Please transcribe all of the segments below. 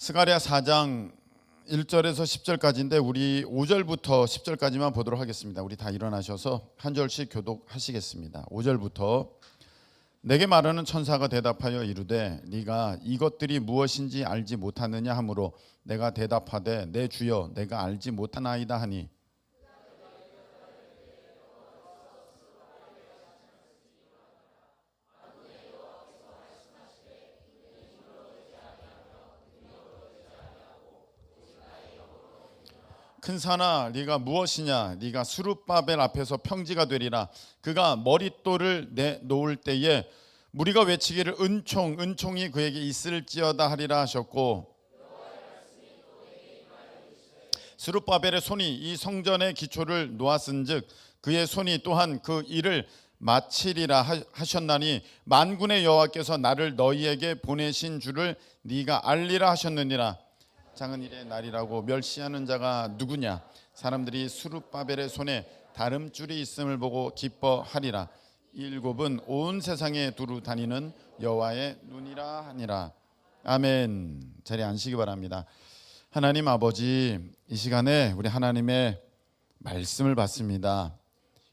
스가랴 4장 1절에서 10절까지인데 우리 5절부터 10절까지만 보도록 하겠습니다. 우리 다 일어나셔서 한 절씩 교독하시겠습니다. 5절부터 내게 말하는 천사가 대답하여 이르되 네가 이것들이 무엇인지 알지 못하느냐 하므로 내가 대답하되 내 주여 내가 알지 못하나이다 하니 큰 산아 네가 무엇이냐 네가 스룹바벨 앞에서 평지가 되리라. 그가 머릿돌을 내놓을 때에 무리가 외치기를 은총이 그에게 있을지어다 하리라 하셨고, 스룹바벨의 손이 이 성전의 기초를 놓았은즉 그의 손이 또한 그 일을 마치리라 하셨나니 만군의 여호와께서 나를 너희에게 보내신 줄을 네가 알리라 하셨느니라. 장은 일의 날이라고 멸시하는 자가 누구냐? 사람들이 스룹바벨의 손에 다름줄이 있음을 보고 기뻐하리라. 일곱은 온 세상에 두루 다니는 여호와의 눈이라 하니라. 아멘. 자리에 앉으시기 바랍니다. 하나님 아버지, 이 시간에 우리 하나님의 말씀을 받습니다.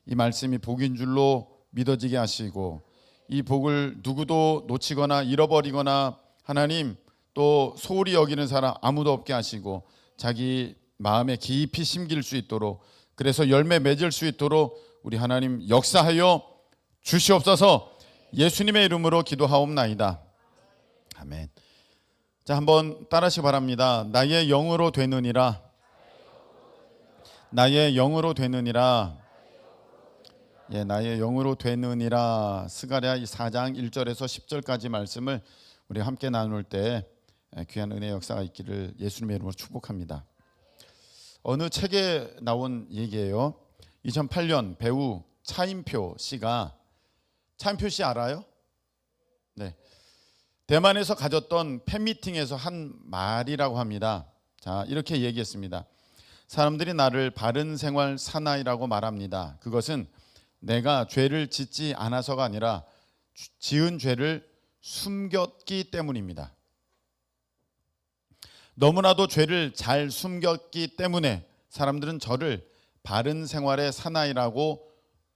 이 말씀이 복인 줄로 믿어지게 하시고 이 복을 누구도 놓치거나 잃어버리거나 하나님 또 소홀히 여기는 사람 아무도 없게 하시고 자기 마음에 깊이 심길 수 있도록, 그래서 열매 맺을 수 있도록 우리 하나님 역사하여 주시옵소서. 예수님의 이름으로 기도하옵나이다. 아멘. 자, 한번 따라하시기 바랍니다. 나의 영으로 되느니라. 나의 영으로 되느니라. 예, 나의 영으로 되느니라. 스가랴 4장 1절에서 10절까지 말씀을 우리 함께 나눌 때 귀한 은혜의 역사가 있기를 예수님의 이름으로 축복합니다. 어느 책에 나온 얘기예요. 2008년 배우 차인표 씨가, 차인표 씨 알아요? 네. 대만에서 가졌던 팬미팅에서 한 말이라고 합니다. 자, 이렇게 얘기했습니다. 사람들이 나를 바른 생활 사나이라고 말합니다. 그것은 내가 죄를 짓지 않아서가 아니라 지은 죄를 숨겼기 때문입니다. 너무나도 죄를 잘 숨겼기 때문에 사람들은 저를 바른 생활의 사나이라고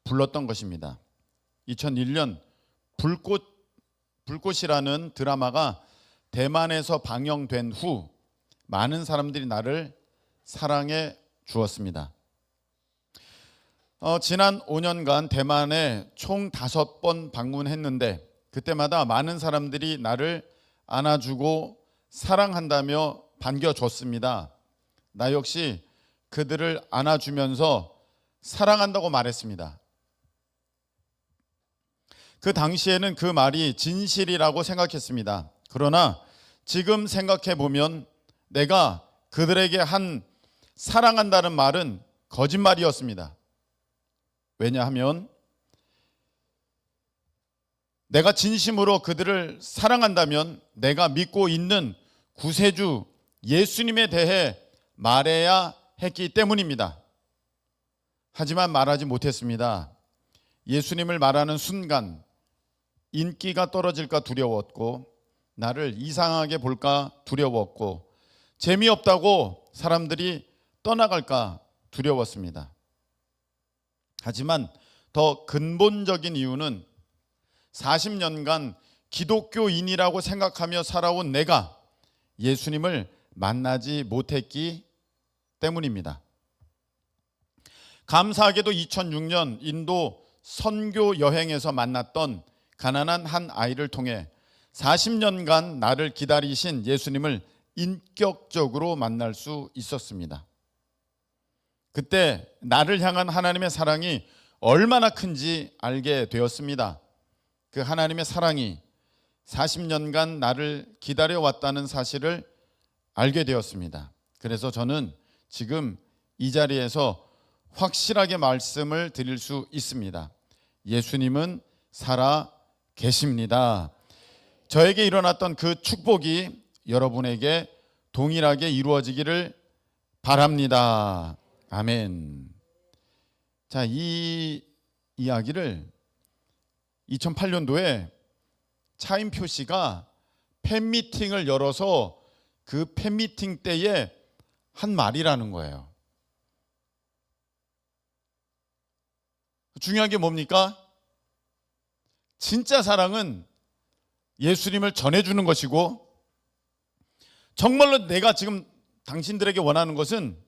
불렀던 것입니다. 2001년 불꽃이라는 드라마가 대만에서 방영된 후 많은 사람들이 나를 사랑해 주었습니다. 지난 5년간 대만에 총 5번 방문했는데 그때마다 많은 사람들이 나를 안아주고 사랑한다며 반겨줬습니다. 나 역시 그들을 안아주면서 사랑한다고 말했습니다. 그 당시에는 그 말이 진실이라고 생각했습니다. 그러나 지금 생각해 보면 내가 그들에게 한 사랑한다는 말은 거짓말이었습니다. 왜냐하면 내가 진심으로 그들을 사랑한다면 내가 믿고 있는 구세주 예수님에 대해 말해야 했기 때문입니다. 하지만 말하지 못했습니다. 예수님을 말하는 순간 인기가 떨어질까 두려웠고, 나를 이상하게 볼까 두려웠고, 재미없다고 사람들이 떠나갈까 두려웠습니다. 하지만 더 근본적인 이유는 40년간 기독교인이라고 생각하며 살아온 내가 예수님을 만나지 못했기 때문입니다. 감사하게도 2006년 인도 선교 여행에서 만났던 가난한 한 아이를 통해 40년간 나를 기다리신 예수님을 인격적으로 만날 수 있었습니다. 그때 나를 향한 하나님의 사랑이 얼마나 큰지 알게 되었습니다. 그 하나님의 사랑이 40년간 나를 기다려왔다는 사실을 알게 되었습니다. 그래서 저는 지금 이 자리에서 확실하게 말씀을 드릴 수 있습니다. 예수님은 살아 계십니다. 저에게 일어났던 그 축복이 여러분에게 동일하게 이루어지기를 바랍니다. 아멘. 자, 이 이야기를 2008년도에 차인표 씨가 팬미팅을 열어서 그 팬미팅 때에 한 말이라는 거예요. 중요한 게 뭡니까? 진짜 사랑은 예수님을 전해주는 것이고, 정말로 내가 지금 당신들에게 원하는 것은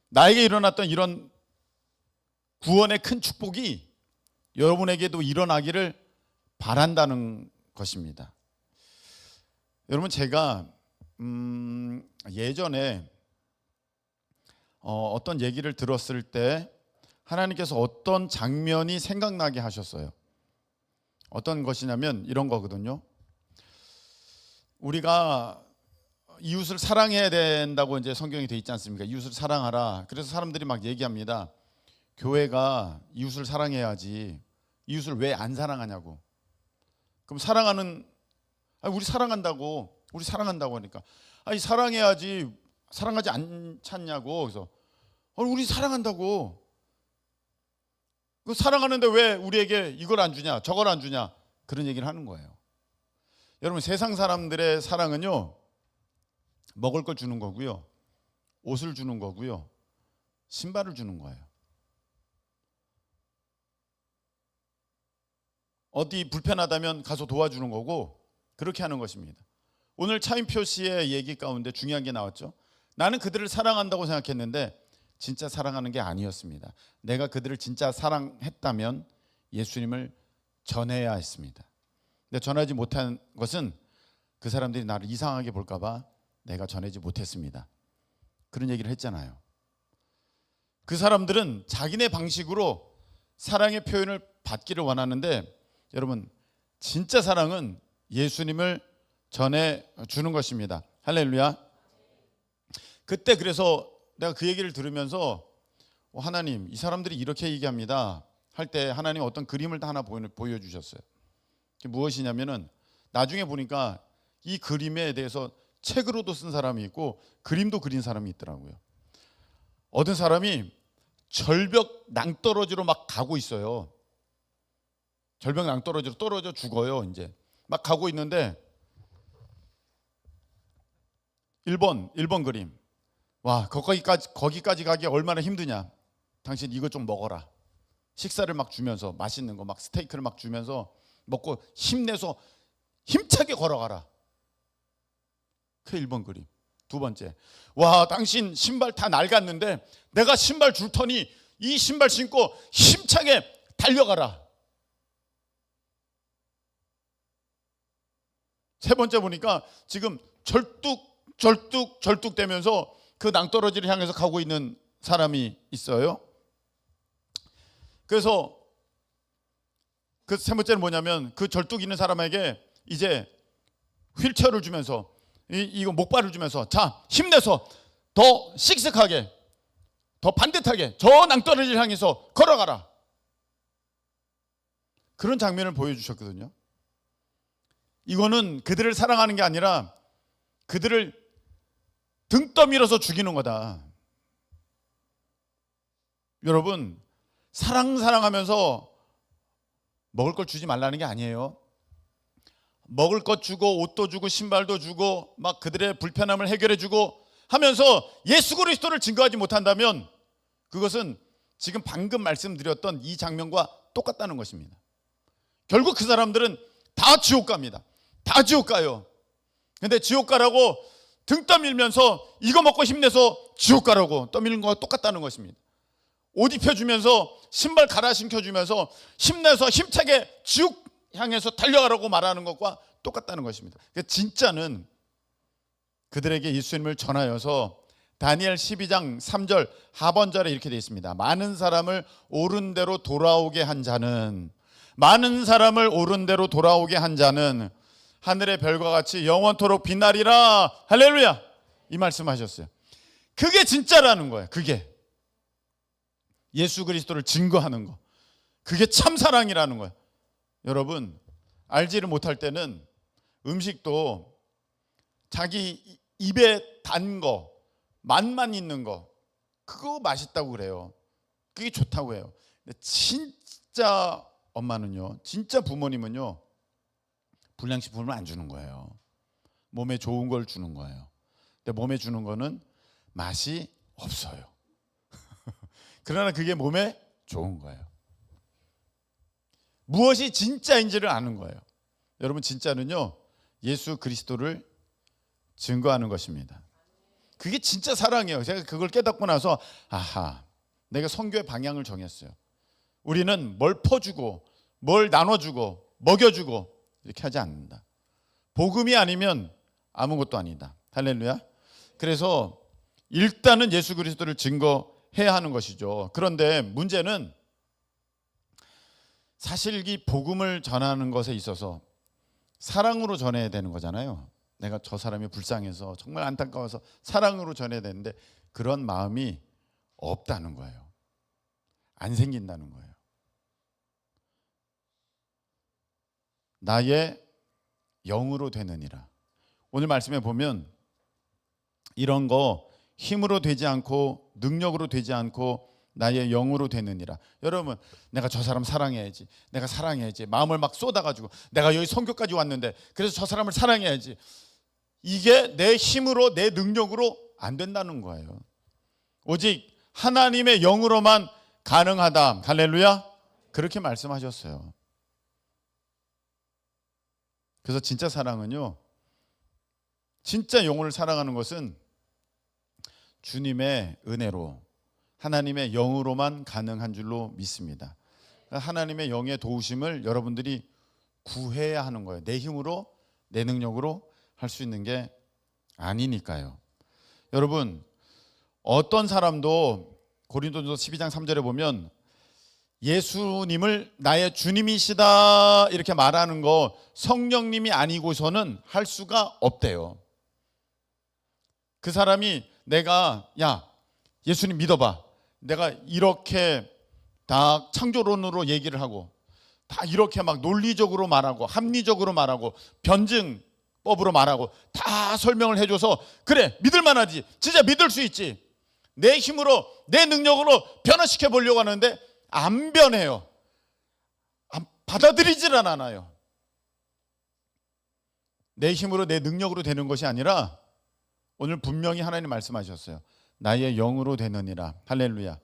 나에게 일어났던 이런 구원의 큰 축복이 여러분에게도 일어나기를 바란다는 것입니다. 여러분, 제가 예전에 어떤 얘기를 들었을 때 하나님께서 어떤 장면이 생각나게 하셨어요. 어떤 것이냐면 이런 거거든요. 우리가 이웃을 사랑해야 된다고 이제 성경에 돼 있지 않습니까? 이웃을 사랑하라. 그래서 사람들이 막 얘기합니다. 교회가 이웃을 사랑해야지. 이웃을 왜 안 사랑하냐고. 그럼 우리 사랑한다고 하니까, 아니 사랑해야지, 사랑하지 않냐고. 그래서 우리 사랑한다고. 그 사랑하는데 왜 우리에게 이걸 안 주냐, 저걸 안 주냐, 그런 얘기를 하는 거예요. 여러분, 세상 사람들의 사랑은요, 먹을 걸 주는 거고요, 옷을 주는 거고요, 신발을 주는 거예요. 어디 불편하다면 가서 도와주는 거고, 그렇게 하는 것입니다. 오늘 차인표 씨의 얘기 가운데 중요한 게 나왔죠. 나는 그들을 사랑한다고 생각했는데 진짜 사랑하는 게 아니었습니다. 내가 그들을 진짜 사랑했다면 예수님을 전해야 했습니다. 근데 전하지 못한 것은 그 사람들이 나를 이상하게 볼까 봐 내가 전하지 못했습니다. 그런 얘기를 했잖아요. 그 사람들은 자기네 방식으로 사랑의 표현을 받기를 원하는데, 여러분, 진짜 사랑은 예수님을 전해주는 것입니다. 할렐루야. 그때 그래서 내가 그 얘기를 들으면서 하나님, 이 사람들이 이렇게 얘기합니다 할 때 하나님 어떤 그림을 하나 보여주셨어요. 그게 무엇이냐면은 나중에 보니까 이 그림에 대해서 책으로도 쓴 사람이 있고 그림도 그린 사람이 있더라고요. 어떤 사람이 절벽 낭떠러지로 막 가고 있어요. 절벽 낭떠러지로 떨어져 죽어요. 이제 막 가고 있는데 1번 그림. 와, 거기까지 가기 얼마나 힘드냐. 당신 이거 좀 먹어라. 식사를 막 주면서, 맛있는 거 막 스테이크를 막 주면서 먹고 힘내서 힘차게 걸어가라. 그 1번 그림. 2번째, 와, 당신 신발 다 낡았는데 내가 신발 줄 터니 이 신발 신고 힘차게 달려가라. 3번째 보니까 지금 절뚝 되면서 그 낭떠러지를 향해서 가고 있는 사람이 있어요. 그래서 그 3번째는 뭐냐면 그 절뚝 있는 사람에게 이제 휠체어를 주면서 이거 목발을 주면서, 자, 힘내서 더 씩씩하게, 더 반듯하게 저 낭떠러지를 향해서 걸어가라. 그런 장면을 보여주셨거든요. 이거는 그들을 사랑하는 게 아니라 그들을 등 떠밀어서 죽이는 거다. 여러분, 사랑하면서 먹을 걸 주지 말라는 게 아니에요. 먹을 것 주고 옷도 주고 신발도 주고 막 그들의 불편함을 해결해 주고 하면서 예수 그리스도를 증거하지 못한다면 그것은 지금 방금 말씀드렸던 이 장면과 똑같다는 것입니다. 결국 그 사람들은 다 지옥 갑니다. 다 지옥 가요. 근데 지옥 가라고 등 떠밀면서 이거 먹고 힘내서 지옥 가라고 떠밀는 거와 똑같다는 것입니다. 옷 입혀주면서 신발 갈아 신겨주면서 힘내서 힘차게 지옥 향해서 달려가라고 말하는 것과 똑같다는 것입니다. 진짜는 그들에게 예수님을 전하여서 다니엘 12장 3절 하반절에 이렇게 되어 있습니다. 많은 사람을 옳은 대로 돌아오게 한 자는, 많은 사람을 옳은 대로 돌아오게 한 자는 하늘의 별과 같이 영원토록 빛나리라. 할렐루야. 이 말씀하셨어요. 그게 진짜라는 거예요. 그게 예수 그리스도를 증거하는 거, 그게 참 사랑이라는 거예요. 여러분, 알지를 못할 때는 음식도 자기 입에 단 거, 맛만 있는 거, 그거 맛있다고 그래요. 그게 좋다고 해요. 근데 진짜 엄마는요, 진짜 부모님은요, 불량식품을 안 주는 거예요. 몸에 좋은 걸 주는 거예요. 근데 몸에 주는 거는 맛이 없어요. 그러나 그게 몸에 좋은 거예요. 무엇이 진짜인지를 아는 거예요. 여러분, 진짜는요, 예수 그리스도를 증거하는 것입니다. 그게 진짜 사랑이에요. 제가 그걸 깨닫고 나서 아하, 내가 선교의 방향을 정했어요. 우리는 뭘 퍼주고 뭘 나눠주고 먹여주고 이렇게 하지 않는다. 복음이 아니면 아무것도 아니다. 할렐루야. 그래서 일단은 예수 그리스도를 증거해야 하는 것이죠. 그런데 문제는 사실 이 복음을 전하는 것에 있어서 사랑으로 전해야 되는 거잖아요. 내가 저 사람이 불쌍해서 정말 안타까워서 사랑으로 전해야 되는데 그런 마음이 없다는 거예요. 안 생긴다는 거예요. 나의 영으로 되느니라. 오늘 말씀에 보면 이런 거 힘으로 되지 않고 능력으로 되지 않고 나의 영으로 되느니라. 여러분, 내가 저 사람 사랑해야지, 내가 사랑해야지, 마음을 막 쏟아가지고 내가 여기 선교까지 왔는데 그래서 저 사람을 사랑해야지, 이게 내 힘으로 내 능력으로 안 된다는 거예요. 오직 하나님의 영으로만 가능하다. 할렐루야. 그렇게 말씀하셨어요. 그래서 진짜 사랑은요, 진짜 영혼을 사랑하는 것은 주님의 은혜로 하나님의 영으로만 가능한 줄로 믿습니다. 하나님의 영의 도우심을 여러분들이 구해야 하는 거예요. 내 힘으로 내 능력으로 할 수 있는 게 아니니까요. 여러분, 어떤 사람도 고린도전서 12장 3절에 보면 예수님을 나의 주님이시다 이렇게 말하는 거 성령님이 아니고서는 할 수가 없대요. 그 사람이 내가 야 예수님 믿어봐, 내가 이렇게 다 창조론으로 얘기를 하고 다 이렇게 막 논리적으로 말하고 합리적으로 말하고 변증법으로 말하고 다 설명을 해줘서 그래 믿을 만하지, 진짜 믿을 수 있지, 내 힘으로 내 능력으로 변화시켜 보려고 하는데 안 변해요. 받아들이질 않아요. 내 힘으로 내 능력으로 되는 것이 아니라 오늘 분명히 하나님 말씀하셨어요. 나의 영으로 되느니라. 할렐루야.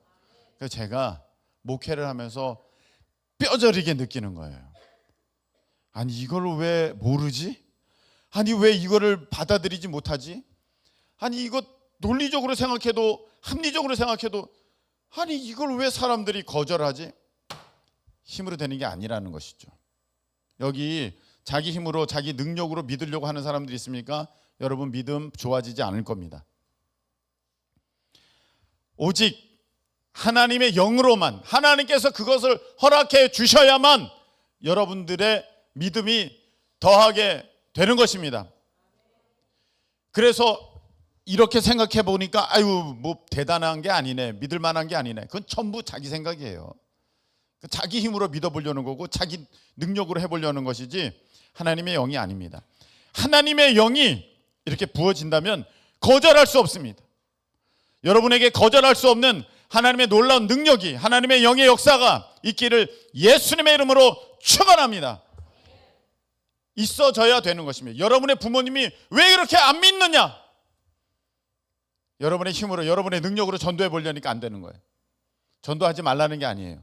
그래서 제가 목회를 하면서 뼈저리게 느끼는 거예요. 아니 이걸 왜 모르지? 아니 왜 이거를 받아들이지 못하지? 아니 이거 논리적으로 생각해도 합리적으로 생각해도 아니 이걸 왜 사람들이 거절하지? 힘으로 되는 게 아니라는 것이죠. 여기 자기 힘으로 자기 능력으로 믿으려고 하는 사람들이 있습니까? 여러분 믿음 좋아지지 않을 겁니다. 오직 하나님의 영으로만, 하나님께서 그것을 허락해 주셔야만 여러분들의 믿음이 더하게 되는 것입니다. 그래서 이렇게 생각해 보니까 아유 뭐 대단한 게 아니네, 믿을 만한 게 아니네. 그건 전부 자기 생각이에요. 자기 힘으로 믿어보려는 거고 자기 능력으로 해보려는 것이지 하나님의 영이 아닙니다. 하나님의 영이 이렇게 부어진다면 거절할 수 없습니다. 여러분에게 거절할 수 없는 하나님의 놀라운 능력이, 하나님의 영의 역사가 있기를 예수님의 이름으로 축원합니다. 있어져야 되는 것입니다. 여러분의 부모님이 왜 이렇게 안 믿느냐? 여러분의 힘으로 여러분의 능력으로 전도해 보려니까 안 되는 거예요. 전도하지 말라는 게 아니에요.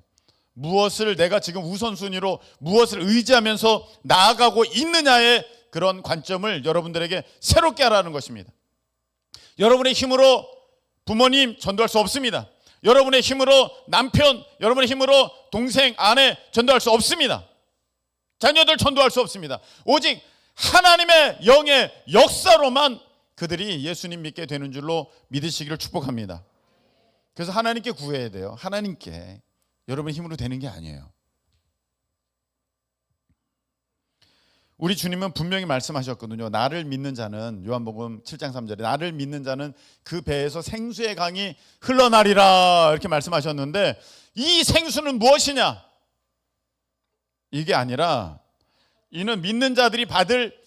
무엇을 내가 지금 우선순위로 무엇을 의지하면서 나아가고 있느냐의 그런 관점을 여러분들에게 새롭게 하라는 것입니다. 여러분의 힘으로 부모님 전도할 수 없습니다. 여러분의 힘으로 남편, 여러분의 힘으로 동생, 아내 전도할 수 없습니다. 자녀들 전도할 수 없습니다. 오직 하나님의 영의 역사로만 그들이 예수님 믿게 되는 줄로 믿으시기를 축복합니다. 그래서 하나님께 구해야 돼요. 하나님께. 여러분의 힘으로 되는 게 아니에요. 우리 주님은 분명히 말씀하셨거든요. 나를 믿는 자는, 요한복음 7장 3절에 나를 믿는 자는 그 배에서 생수의 강이 흘러나리라 이렇게 말씀하셨는데 이 생수는 무엇이냐? 이게 아니라 이는 믿는 자들이 받을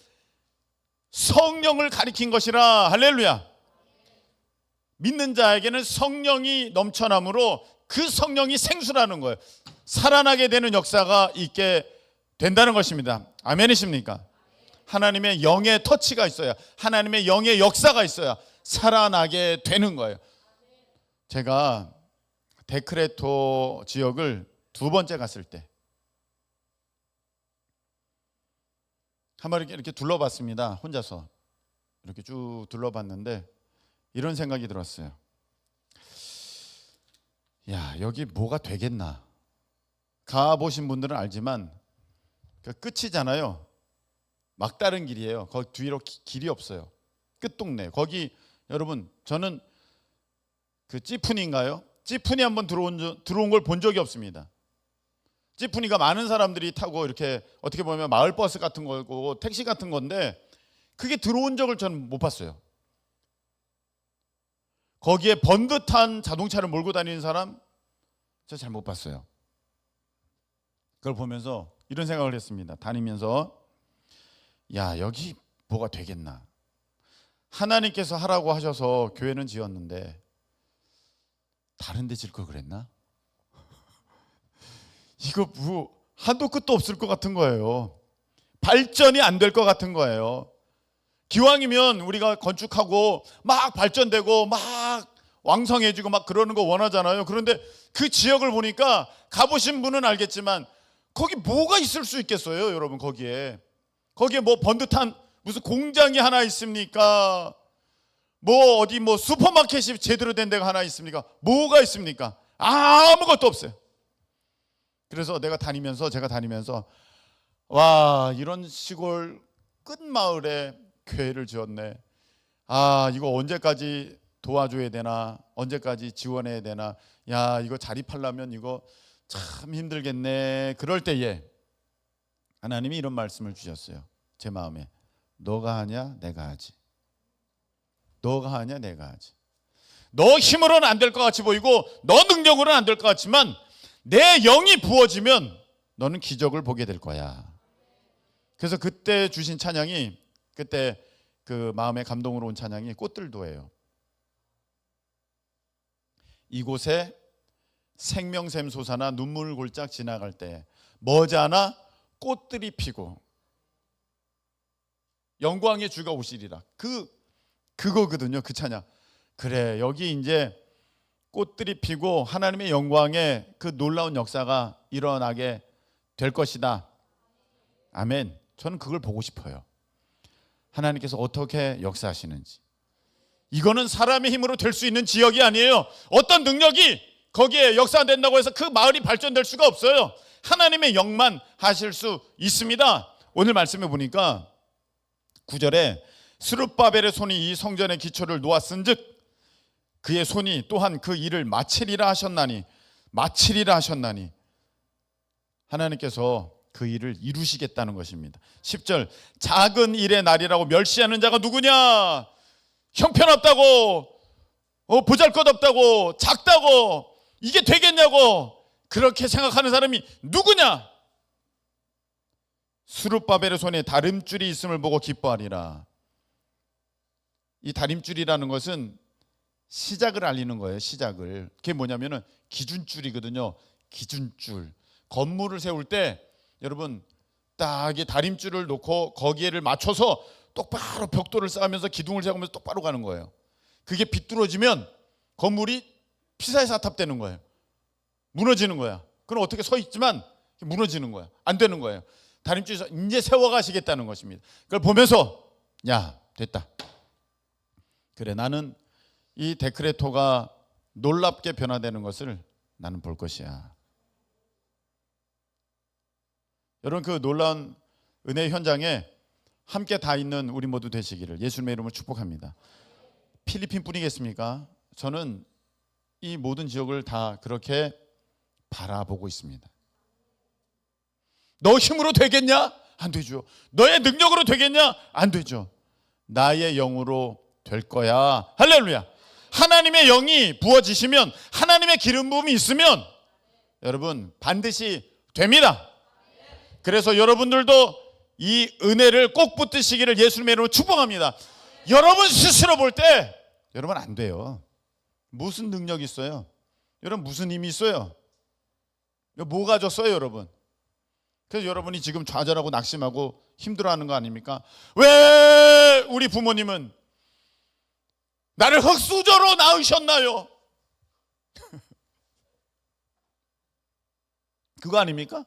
성령을 가리킨 것이라. 할렐루야. 믿는 자에게는 성령이 넘쳐나므로 그 성령이 생수라는 거예요. 살아나게 되는 역사가 있게 된다는 것입니다. 아멘이십니까? 하나님의 영의 터치가 있어야, 하나님의 영의 역사가 있어야 살아나게 되는 거예요. 제가 데크레토 지역을 두 번째 갔을 때 한번 이렇게 둘러봤습니다. 혼자서 이렇게 쭉 둘러봤는데 이런 생각이 들었어요. 야, 여기 뭐가 되겠나. 가보신 분들은 알지만 그 끝이잖아요. 막다른 길이에요. 거기 뒤로 길이 없어요. 끝동네. 거기 여러분, 저는 그 찌푸니인가요? 찌푸니 한번 들어온 걸 본 적이 없습니다. 찌푸니가 많은 사람들이 타고 이렇게 어떻게 보면 마을버스 같은 거고 택시 같은 건데 그게 들어온 적을 저는 못 봤어요. 거기에 번듯한 자동차를 몰고 다니는 사람 저 잘 못 봤어요. 그걸 보면서 이런 생각을 했습니다. 다니면서 야, 여기 뭐가 되겠나. 하나님께서 하라고 하셔서 교회는 지었는데 다른 데 질 걸 그랬나? 이거 뭐 한도 끝도 없을 것 같은 거예요. 발전이 안 될 것 같은 거예요. 기왕이면 우리가 건축하고 막 발전되고 막 왕성해지고 막 그러는 거 원하잖아요. 그런데 그 지역을 보니까 가보신 분은 알겠지만 거기 뭐가 있을 수 있겠어요, 여러분. 거기에 뭐 번듯한 무슨 공장이 하나 있습니까? 뭐 어디 뭐 슈퍼마켓이 제대로 된 데가 하나 있습니까? 뭐가 있습니까? 아무것도 없어요. 그래서 제가 다니면서 와, 이런 시골 끝마을에 교회를 지었네. 아, 이거 언제까지 도와줘야 되나? 언제까지 지원해야 되나? 야, 이거 자립하려면 이거 참 힘들겠네. 그럴 때에 하나님이 이런 말씀을 주셨어요. 제 마음에. 너가 하냐 내가 하지. 너가 하냐 내가 하지. 너 힘으로는 안 될 것 같이 보이고 너 능력으로는 안 될 것 같지만 내 영이 부어지면 너는 기적을 보게 될 거야. 그래서 그때 주신 찬양이, 그때 그 마음의 감동으로 온 찬양이 꽃들도예요. 이곳에 생명샘 솟아나 눈물 골짝 지나갈 때 머지않아 꽃들이 피고 영광의 주가 오시리라. 그거거든요. 그 찬양. 그래, 여기 이제 꽃들이 피고 하나님의 영광의 그 놀라운 역사가 일어나게 될 것이다. 아멘. 저는 그걸 보고 싶어요. 하나님께서 어떻게 역사하시는지. 이거는 사람의 힘으로 될 수 있는 지역이 아니에요. 어떤 능력이 거기에 역사된다고 해서 그 마을이 발전될 수가 없어요. 하나님의 영만 하실 수 있습니다. 오늘 말씀해 보니까 9절에 스룹바벨의 손이 이 성전의 기초를 놓았은즉 그의 손이 또한 그 일을 마치리라 하셨나니 하나님께서 그 일을 이루시겠다는 것입니다. 10절 작은 일의 날이라고 멸시하는 자가 누구냐? 형편없다고, 보잘것없다고, 작다고, 이게 되겠냐고 그렇게 생각하는 사람이 누구냐? 스룹바벨의 손에 다림줄이 있음을 보고 기뻐하리라. 이 다림줄이라는 것은 시작을 알리는 거예요. 시작을. 그게 뭐냐면은 기준줄이거든요. 기준줄. 건물을 세울 때 여러분 딱 이 다림줄을 놓고 거기에를 맞춰서 똑바로 벽돌을 쌓으면서 기둥을 세우면서 똑바로 가는 거예요. 그게 비뚤어지면 건물이 피사의 사탑되는 거예요. 무너지는 거야. 그럼 어떻게 서 있지만 무너지는 거야. 안 되는 거예요. 다림줄에서 이제 세워가시겠다는 것입니다. 그걸 보면서 야, 됐다. 그래, 나는 이 데크레토가 놀랍게 변화되는 것을 나는 볼 것이야. 여러분, 그 놀라운 은혜의 현장에 함께 다 있는 우리 모두 되시기를 예수님의 이름으로 축복합니다. 필리핀 뿐이겠습니까? 저는 이 모든 지역을 다 그렇게 바라보고 있습니다. 너 힘으로 되겠냐? 안 되죠. 너의 능력으로 되겠냐? 안 되죠. 나의 영으로 될 거야. 할렐루야. 하나님의 영이 부어지시면, 하나님의 기름 부음이 있으면 여러분 반드시 됩니다. 그래서 여러분들도 이 은혜를 꼭 붙드시기를 예수님의 이름으로 축복합니다. 여러분 스스로 볼 때 여러분 안 돼요. 무슨 능력이 있어요? 여러분 무슨 힘이 있어요? 뭐 가졌어요 여러분? 그래서 여러분이 지금 좌절하고 낙심하고 힘들어하는 거 아닙니까? 왜 우리 부모님은 나를 흙수저로 낳으셨나요? 그거 아닙니까?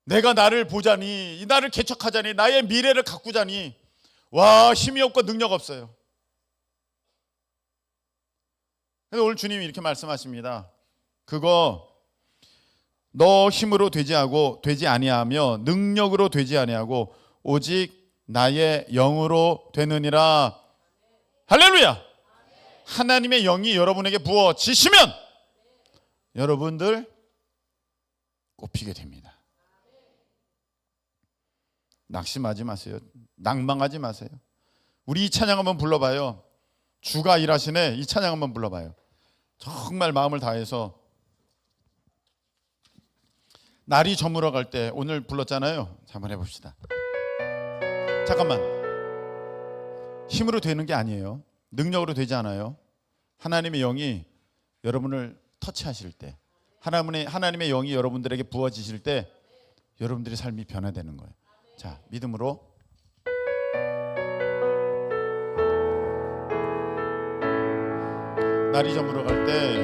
내가 나를 보자니, 나를 개척하자니, 나의 미래를 가꾸자니 와, 힘이 없고 능력 없어요. 그래서 오늘 주님이 이렇게 말씀하십니다. 그거 너 힘으로 되지 아니하며 능력으로 되지 아니하고 오직 나의 영으로 되느니라. 할렐루야. 하나님의 영이 여러분에게 부어지시면 여러분들 꼽히게 됩니다. 낙심하지 마세요. 낭망하지 마세요. 우리 이 찬양 한번 불러봐요. 주가 일하시네. 이 찬양 한번 불러봐요. 정말 마음을 다해서. 날이 저물어 갈 때 오늘 불렀잖아요. 한번 해봅시다. 잠깐만. 힘으로 되는 게 아니에요. 능력으로 되지 않아요. 하나님의 영이 여러분을 터치하실 때, 하나님의 영이 여러분들에게 부어지실 때 여러분들의 삶이 변화되는 거예요. 자, 믿음으로. 날이 저물어 갈 때,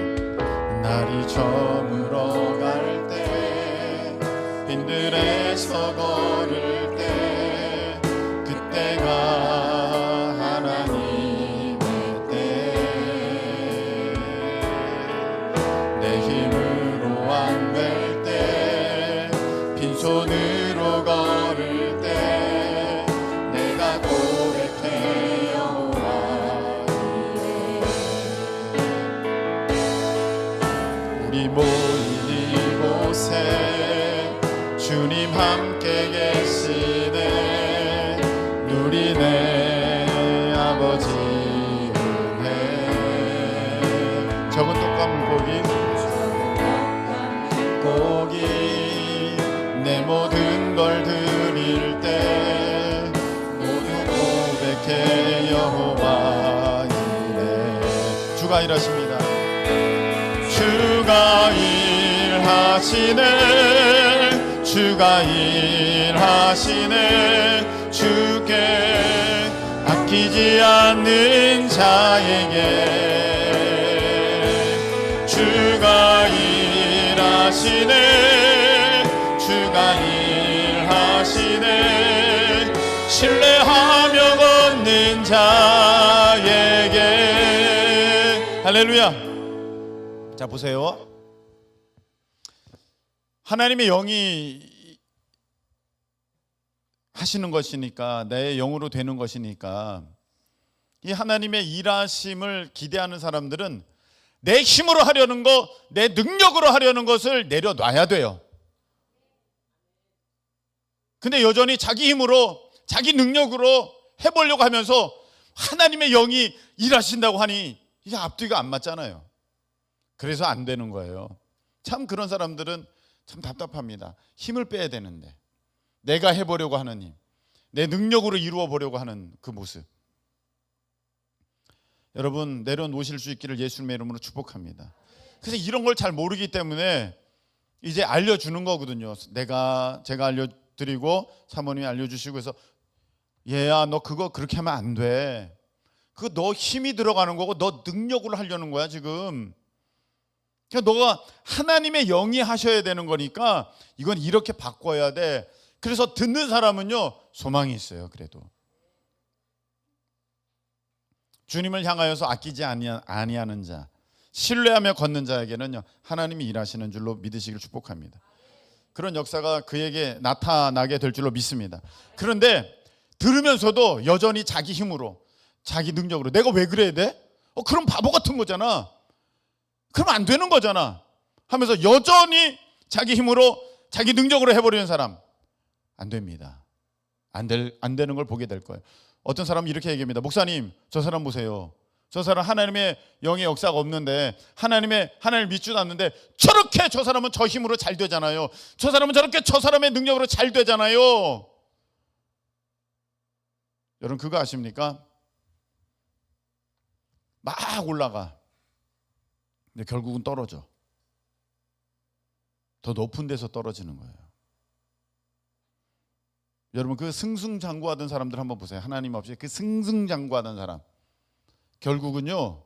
날이 저물어 갈 때, 빈들에서 걸을 때, 그때가 하나님의 때. 내 힘으로 안 될 때, 빈손으로 걸을 때, 내가 고백해 여호와 이레. 우리 모인 이곳에 주님 함께 계시네. 누리네 아버지 은혜. 적은 똑같은 고기 내 모든 걸 드릴 때 모두 고백해 여호와 이레. 주가 일하십니다. 주가 일하시네. 주가 일하시네. 주께 아끼지 않는 자에게 주가 일하시네. 주가 일하시네. 신뢰하며 걷는 자에게. 할렐루야. 자, 보세요. 하나님의 영이 하시는 것이니까, 내 영으로 되는 것이니까, 이 하나님의 일하심을 기대하는 사람들은 내 힘으로 하려는 것, 내 능력으로 하려는 것을 내려놔야 돼요. 근데 여전히 자기 힘으로, 자기 능력으로 해보려고 하면서 하나님의 영이 일하신다고 하니 이게 앞뒤가 안 맞잖아요. 그래서 안 되는 거예요. 참 그런 사람들은 참 답답합니다. 힘을 빼야 되는데, 내가 해보려고 하는 힘, 내 능력으로 이루어 보려고 하는 그 모습. 여러분, 내려놓으실 수 있기를 예수님의 이름으로 축복합니다. 그래서 이런 걸 잘 모르기 때문에 이제 알려주는 거거든요. 제가 알려드리고 사모님이 알려주시고 해서, 얘야 너 그거 그렇게 하면 안 돼. 그거 너 힘이 들어가는 거고 너 능력으로 하려는 거야 지금. 그러니까 너가 하나님의 영이 하셔야 되는 거니까 이건 이렇게 바꿔야 돼. 그래서 듣는 사람은요 소망이 있어요. 그래도 주님을 향하여서 아끼지 아니하는 자, 신뢰하며 걷는 자에게는요 하나님이 일하시는 줄로 믿으시길 축복합니다. 그런 역사가 그에게 나타나게 될 줄로 믿습니다. 그런데 들으면서도 여전히 자기 힘으로, 자기 능력으로 내가 왜 그래야 돼? 그럼 바보 같은 거잖아. 그럼 안 되는 거잖아 하면서 여전히 자기 힘으로, 자기 능력으로 해버리는 사람 안 됩니다. 안 되는 걸 보게 될 거예요. 어떤 사람은 이렇게 얘기합니다. 목사님, 저 사람 보세요. 저 사람 하나님의 영의 역사가 없는데, 하나님을 믿지도 않는데 저렇게 저 사람은 저 힘으로 잘 되잖아요. 저 사람은 저렇게 저 사람의 능력으로 잘 되잖아요. 여러분 그거 아십니까? 막 올라가. 근데 결국은 떨어져. 더 높은 데서 떨어지는 거예요. 여러분 그 승승장구하던 사람들 한번 보세요. 하나님 없이 그 승승장구하던 사람 결국은요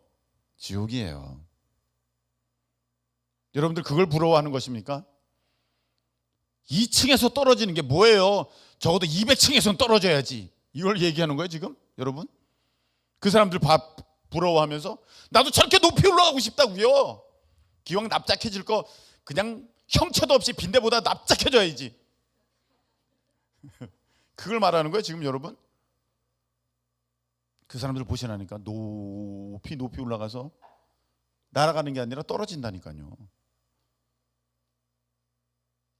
지옥이에요. 여러분들 그걸 부러워하는 것입니까? 2층에서 떨어지는 게 뭐예요? 적어도 200층에서는 떨어져야지. 이걸 얘기하는 거예요 지금 여러분? 그 사람들 부러워하면서 나도 저렇게 높이 올라가고 싶다고요. 기왕 납작해질 거 그냥 형체도 없이 빈대보다 납작해져야지. 그걸 말하는 거예요 지금 여러분. 그 사람들 보시라니까 높이 올라가서 날아가는 게 아니라 떨어진다니까요.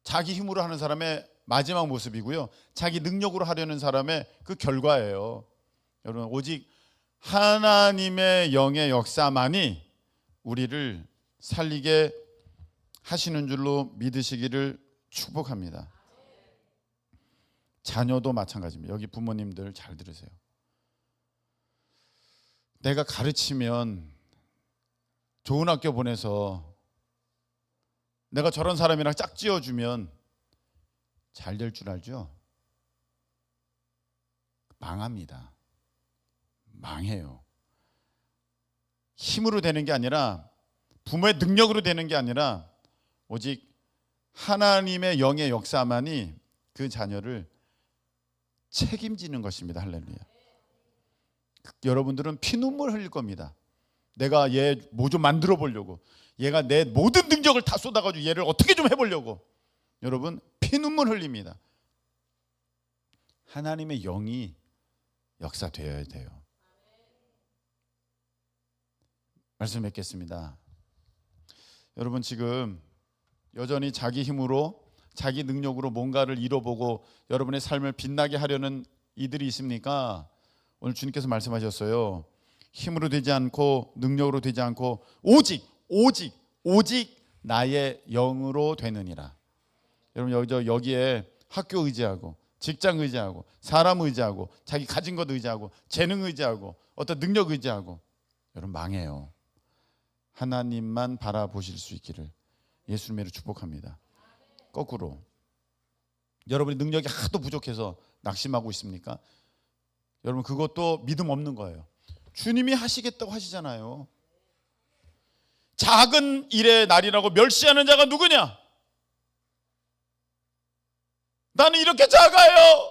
자기 힘으로 하는 사람의 마지막 모습이고요, 자기 능력으로 하려는 사람의 그 결과예요. 여러분 오직 하나님의 영의 역사만이 우리를 살리게 하시는 줄로 믿으시기를 축복합니다. 자녀도 마찬가지입니다. 여기 부모님들 잘 들으세요. 내가 가르치면 좋은 학교 보내서 내가 저런 사람이랑 짝지어주면 잘 될 줄 알죠? 망합니다. 망해요. 힘으로 되는 게 아니라, 부모의 능력으로 되는 게 아니라 오직 하나님의 영의 역사만이 그 자녀를 책임지는 것입니다. 할렐루야. 여러분들은 피눈물 흘릴 겁니다. 내가 얘 뭐 좀 만들어 보려고, 얘가 내 모든 능력을 다 쏟아가지고 얘를 어떻게 좀 해보려고, 여러분 피눈물 흘립니다. 하나님의 영이 역사되어야 돼요. 말씀 맺겠습니다. 여러분 지금 여전히 자기 힘으로, 자기 능력으로 뭔가를 이뤄보고 여러분의 삶을 빛나게 하려는 이들이 있습니까? 오늘 주님께서 말씀하셨어요. 힘으로 되지 않고 능력으로 되지 않고 오직 나의 영으로 되느니라. 여러분 여기에 학교 의지하고, 직장 의지하고, 사람 의지하고, 자기 가진 것 의지하고, 재능 의지하고, 어떤 능력 의지하고, 여러분 망해요. 하나님만 바라보실 수 있기를 예수님으로 축복합니다. 거꾸로 여러분이 능력이 하도 부족해서 낙심하고 있습니까? 여러분 그것도 믿음 없는 거예요. 주님이 하시겠다고 하시잖아요. 작은 일의 날이라고 멸시하는 자가 누구냐? 나는 이렇게 작아요.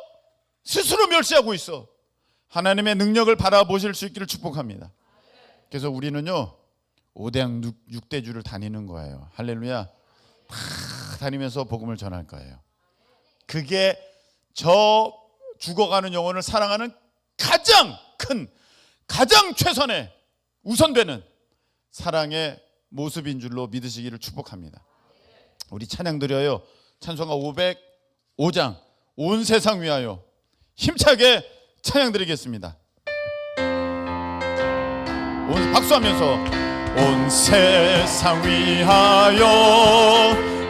스스로 멸시하고 있어. 하나님의 능력을 바라보실 수 있기를 축복합니다. 그래서 우리는요 5대양 6대주를 다니는 거예요. 할렐루야. 다 다니면서 복음을 전할 거예요. 그게 저 죽어가는 영혼을 사랑하는 가장 큰, 가장 최선의 우선되는 사랑의 모습인 줄로 믿으시기를 축복합니다. 우리 찬양 드려요. 찬송가 505장 온 세상 위하여 힘차게 찬양 드리겠습니다. 박수하면서 온 세상 위하여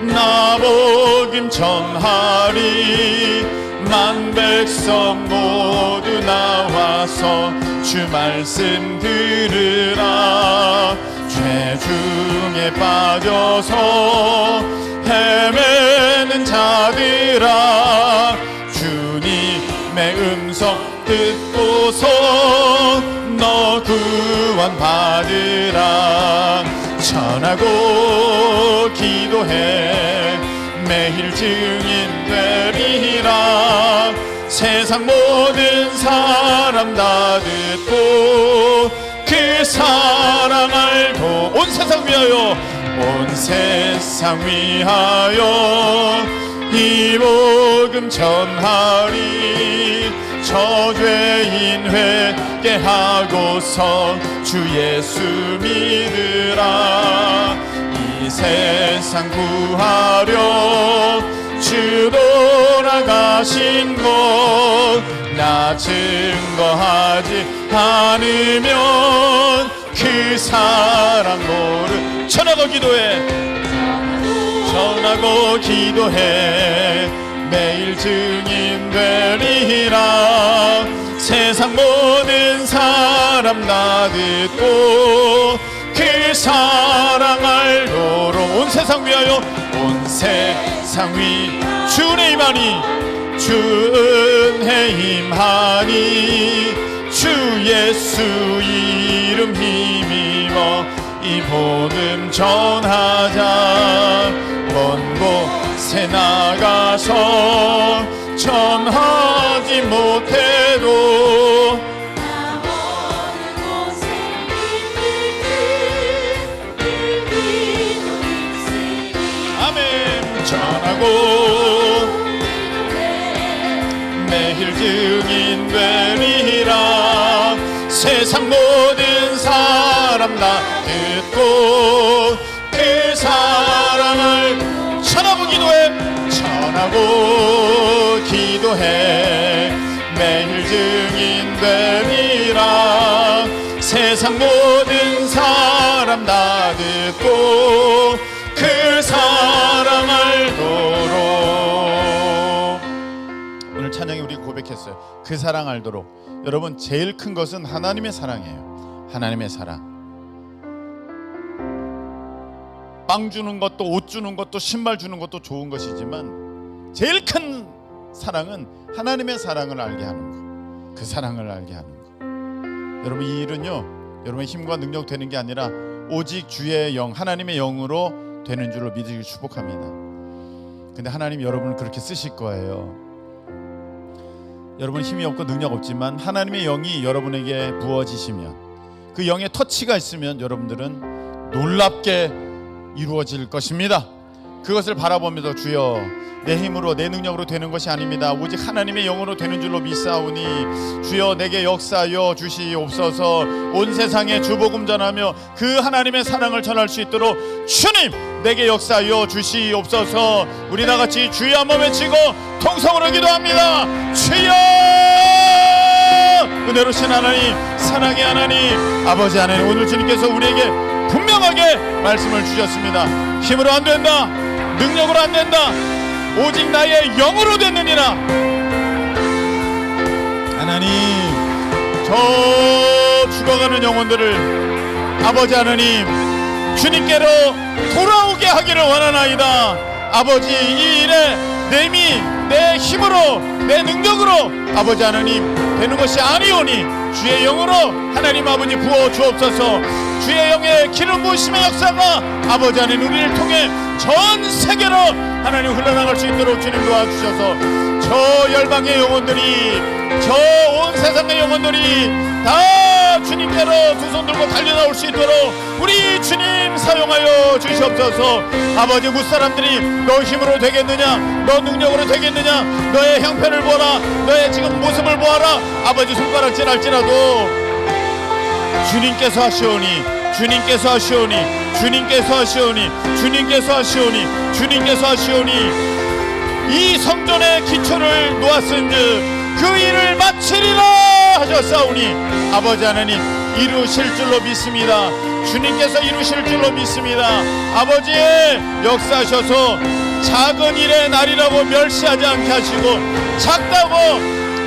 나 복음 전하리. 만 백성 모두 나와서 주 말씀 들으라. 죄 중에 빠져서 헤매는 자들아, 주님의 음성 듣고서 너 구원받으라. 전하고 기도해 매일 증인 되리라. 세상 모든 사람 다 듣고 그 사랑 알고 온 세상 위하여, 온 세상 위하여 이 복음 전하리. 저죄인 회개하고서 주 예수 믿으라. 이 세상 구하려 주 돌아가신 것 나 증거하지 않으면 그 사랑 모르. 전하고 기도해 매일 증인 되리라. 세상 모든 사람 다 듣고 그 사랑 알도록 온 세상 위하여, 온 세상 위 주의 임하니 주 은혜 임하니 주 예수 이름 힘입어 이 복음 전하자. 먼 곳에 나가서 전하지 못해도 아멘. 전하고 매일 증인 되리라. 세상 모든 사람 다 듣고 그 사랑을 전하고 기도해. 전하고 기도해. 매일 증인 되리라. 세상 모든 사람 다 듣고 그 사랑 알도록. 오늘 찬양에 우리 고백했어요. 그 사랑 알도록. 여러분, 제일 큰 것은 하나님의 사랑이에요. 하나님의 사랑. 빵 주는 것도, 옷 주는 것도, 신발 주는 것도 좋은 것이지만 제일 큰 사랑은 하나님의 사랑을 알게 하는 것. 그 사랑을 알게 하는 것. 여러분, 이 일은요, 여러분의 힘과 능력 되는 게 아니라 오직 주의 영, 하나님의 영으로 되는 줄로 믿으시길 축복합니다. 근데 하나님이 여러분을 그렇게 쓰실 거예요. 여러분 힘이 없고 능력 없지만 하나님의 영이 여러분에게 부어지시면, 그 영의 터치가 있으면 여러분들은 놀랍게 이루어질 것입니다. 그것을 바라보면서 주여 내 힘으로 내 능력으로 되는 것이 아닙니다. 오직 하나님의 영으로 되는 줄로 믿사오니 주여 내게 역사하여 주시옵소서. 온 세상에 주복음 전하며 그 하나님의 사랑을 전할 수 있도록 주님 내게 역사하여 주시옵소서. 우리 다같이 주여 한번 외치고 통성으로 기도합니다. 주여! 은혜로우신 하나님, 사랑의 하나님, 아버지 하나님, 오늘 주님께서 우리에게 분명하게 말씀을 주셨습니다. 힘으로 안 된다, 능력으로 안 된다, 오직 나의 영으로 됐느니라. 하나님, 저 죽어가는 영혼들을 아버지 하나님 주님께로 돌아오게 하기를 원하나이다. 아버지, 이 일에 내 힘으로 내 능력으로 아버지 하나님 되는 것이 아니오니 주의 영으로 하나님 아버지 부어 주옵소서. 주의 영의 기름 부으심의 역사가 아버지 하나님 우리를 통해 전 세계로 하나님 흘러나갈 수 있도록 주님 도와주셔서 저 열방의 영혼들이, 저 온 세상의 영혼들이 다 주님께로 두 손 들고 달려나올 수 있도록 우리 주님 사용하여 주시옵소서. 아버지, 무사람들이 너 힘으로 되겠느냐, 너 능력으로 되겠느냐, 너의 형편을 보라, 너의 지금 모습을 보아라. 아버지, 손가락질 할지라도 주님께서 하시오니, 주님께서 하시오니, 주님께서 하시오니, 주님께서 하시오니, 주님께서 하시오니 이 성전의 기초를 놓았은즉 그 일을 마치리라 하셨사오니 아버지 하나님 이루실 줄로 믿습니다. 주님께서 이루실 줄로 믿습니다. 아버지의 역사하셔서 작은 일의 날이라고 멸시하지 않게 하시고, 작다고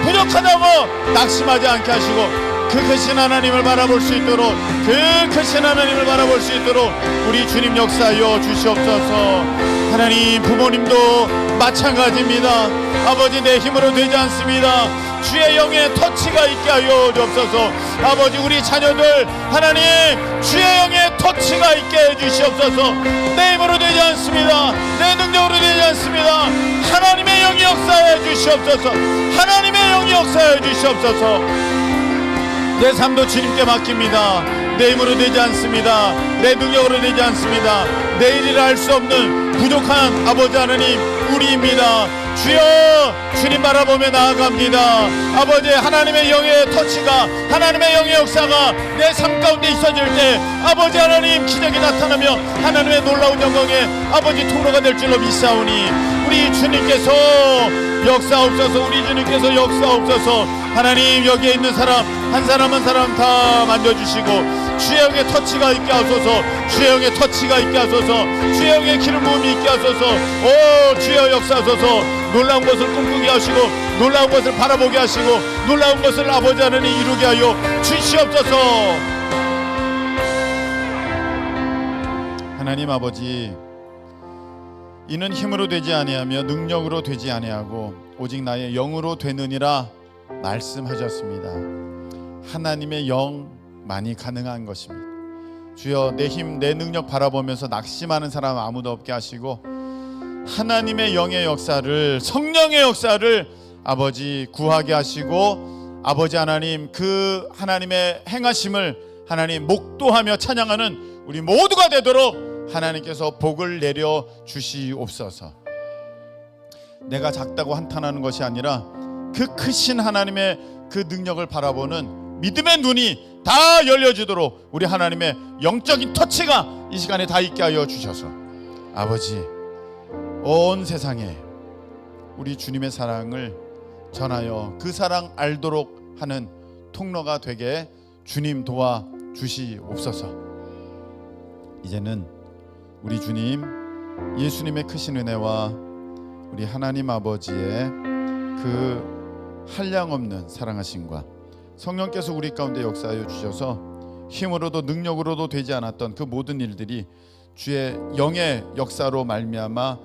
부족하다고 낙심하지 않게 하시고, 그 크신 하나님을 바라볼 수 있도록, 그 크신 하나님을 바라볼 수 있도록 우리 주님 역사하여 주시옵소서. 하나님, 부모님도 마찬가지입니다. 아버지, 내 힘으로 되지 않습니다. 주의 영의 터치가 있게 하여 주옵소서. 아버지, 우리 자녀들 하나님 주의 영의 터치가 있게 해 주시옵소서. 내 힘으로 되지 않습니다. 내 능력으로 되지 않습니다. 하나님의 영이 역사해 주시옵소서. 하나님의 영이 역사해 주시옵소서. 내 삶도 주님께 맡깁니다. 내 힘으로 되지 않습니다. 내 능력으로 되지 않습니다. 내 일이라 할 수 없는 부족한 아버지 하나님 우리입니다. 주여, 주님 바라보며 나아갑니다. 아버지, 하나님의 영의 터치가, 하나님의 영의 역사가 내 삶 가운데 있어질 때 아버지 하나님 기적이 나타나며 하나님의 놀라운 영광에 아버지 통로가 될 줄로 믿사오니 우리 주님께서 역사옵소서. 우리 주님께서 역사옵소서. 하나님, 여기에 있는 사람 한 사람 한 사람 다 만져주시고 주의 영의 터치가 있게 하소서. 주의 영의 터치가 있게 하소서. 주의 영의 기름 부음이 있게 하소서. 오, 주여 역사하소서. 놀라운 것을 꿈꾸게 하시고, 놀라운 것을 바라보게 하시고, 놀라운 것을 아버지 하나님 이루게 하여 주시옵소서. 하나님 아버지, 이는 힘으로 되지 아니하며 능력으로 되지 아니하고 오직 나의 영으로 되느니라 말씀하셨습니다. 하나님의 영만이 가능한 것입니다. 주여, 내 힘, 내 능력 바라보면서 낙심하는 사람 아무도 없게 하시고 하나님의 영의 역사를, 성령의 역사를 아버지 구하게 하시고, 아버지 하나님 그 하나님의 행하심을 하나님 목도하며 찬양하는 우리 모두가 되도록 하나님께서 복을 내려 주시옵소서. 내가 작다고 한탄하는 것이 아니라 그 크신 하나님의 그 능력을 바라보는 믿음의 눈이 다 열려지도록 우리 하나님의 영적인 터치가 이 시간에 다 있게 하여 주셔서 아버지, 온 세상에 우리 주님의 사랑을 전하여 그 사랑 알도록 하는 통로가 되게 주님 도와 주시옵소서. 이제는 우리 주님 예수님의 크신 은혜와 우리 하나님 아버지의 그 한량없는 사랑하심과 성령께서 우리 가운데 역사하여 주셔서 힘으로도 능력으로도 되지 않았던 그 모든 일들이 주의 영의 역사로 말미암아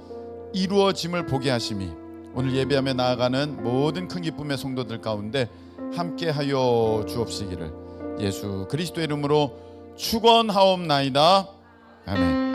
이루어짐을 보게 하심이 오늘 예배하며 나아가는 모든 큰 기쁨의 성도들 가운데 함께하여 주옵시기를 예수 그리스도의 이름으로 축원하옵나이다. 아멘.